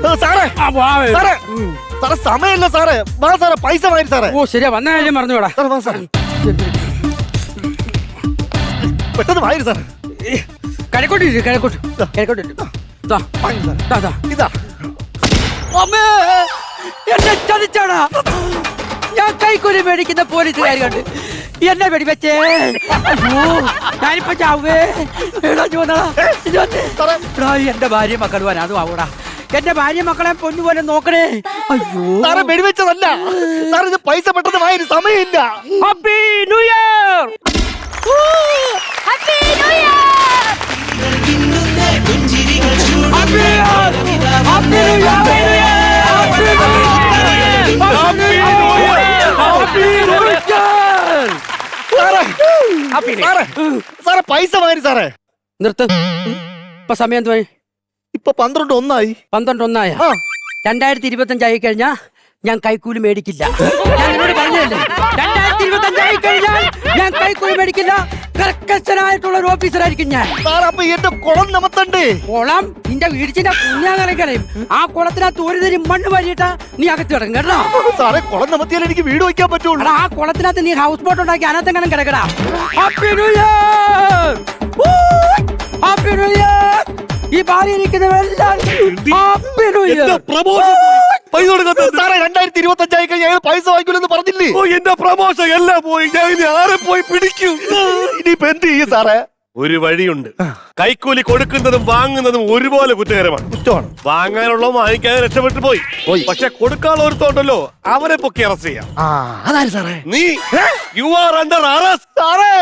സാറേ സാറേ സാറേ സമയമില്ല സാറേ. വാ സാറേ, പൈസ വാങ്ങി സാറേ. ഓ ശരിയാ, വന്ന കാര്യം മറന്നുകൂടാ. സാറേ വാ സാറേ, പെട്ടെന്ന് വാങ്ങി സാറേ. കിഴക്കോട്ട് വാങ്ങി സാറേ. ഇതാ അമ്മേ, എന്നെ ചതിച്ചാടാ. ഞാൻ കൈക്കൂലി മേടിക്കുന്ന പോലീസുകാർ കണ്ട് എന്നെ വെടിവെച്ചേ. അയ്യോ, ഞാനിപ്പോ ചാവേ. എന്റെ ഭാര്യ മക്കളുവാൻ അതും ആവൂടാ. എന്റെ ഭാര്യ മക്കളെ പൊന്നുപോലെ നോക്കണേ. അയ്യോ സാറേ, വെടിവെച്ചതല്ല സാറേ, ഇത് പൈസ പെട്ടെന്ന് വാങ്ങി, സമയമില്ല. Happy new year. Happy new year. സാറേ പൈസ വാങ്ങി സാറേ. നിർത്ത്. ഇപ്പൊ സമയം എന്തുവായി? ഇപ്പൊ 12:01 12:01. 2025 ആയി കഴിഞ്ഞാ ഞാൻ കൈക്കൂലി മേടിക്കില്ല. ഞാൻ എന്നോട് പറഞ്ഞതല്ലേ, 2025 ആയി കഴിഞ്ഞാൽ ഞാൻ കൈക്കൂലി മേടിക്കില്ല. കർക്കശനായിട്ടുള്ള ഒരു ഓഫീസറായിരിക്കും ഞാൻ. സാറേ, അപ്പൊ എന്റെ കുളം നമത്തണ്ടേ? കുളം നിന്റെ വീടിച്ചിന്റെ കുഞ്ഞാകലയും ആ കുളത്തിനകത്ത് ഒരു തരി മണ്ണ് വാരിയിട്ടാ നീ അകത്ത് കിടക്കും കേട്ടോ. സാറേ, കുളം നമത്തിയാൽ എനിക്ക് വീട് വയ്ക്കാൻ പറ്റുള്ളൂ. ആ കുളത്തിനകത്ത് നീ ഹൗസ് ബോട്ട് ഉണ്ടാക്കി അതിനകത്തെങ്ങനെ കിടക്കടാ. Happy new year. Happy new year. ഈ ഭാര്യ ഇരിക്കുന്നവരെല്ലാവരും ഹാപ്പി ന്യൂ ഇയർ. പൈസ കൊടുക്കാത്ത സാറേ, 2025 ആയി കഴിഞ്ഞാൽ പൈസ വാങ്ങിക്കൂലെന്ന് പറഞ്ഞില്ലേ? എന്റെ പ്രമോഷൻ എല്ലാം പോയി. ഞാൻ ഇനി ആരെ പോയി പിടിക്കും? ഇനിയിപ്പോ എന്ത് ചെയ്യും സാറേ? ഒരു വഴിയുണ്ട്. കൈക്കൂലി കൊടുക്കുന്നതും വാങ്ങുന്നതും ഒരുപോലെ കുറ്റകരമാണ്. കുറ്റമാണ്. വാങ്ങാനുള്ള വാങ്ങിക്കാതെ രക്ഷപ്പെട്ടു പോയി. പക്ഷെ കൊടുക്കാനുള്ള ഒരുത്തോണ്ടല്ലോ, അവനെ പൊക്കി അറസ്റ്റ് ചെയ്യാം. അതാര് സാറേ? നീ യു ആർ അണ്ടർ അറസ്റ്റ്. സാറേ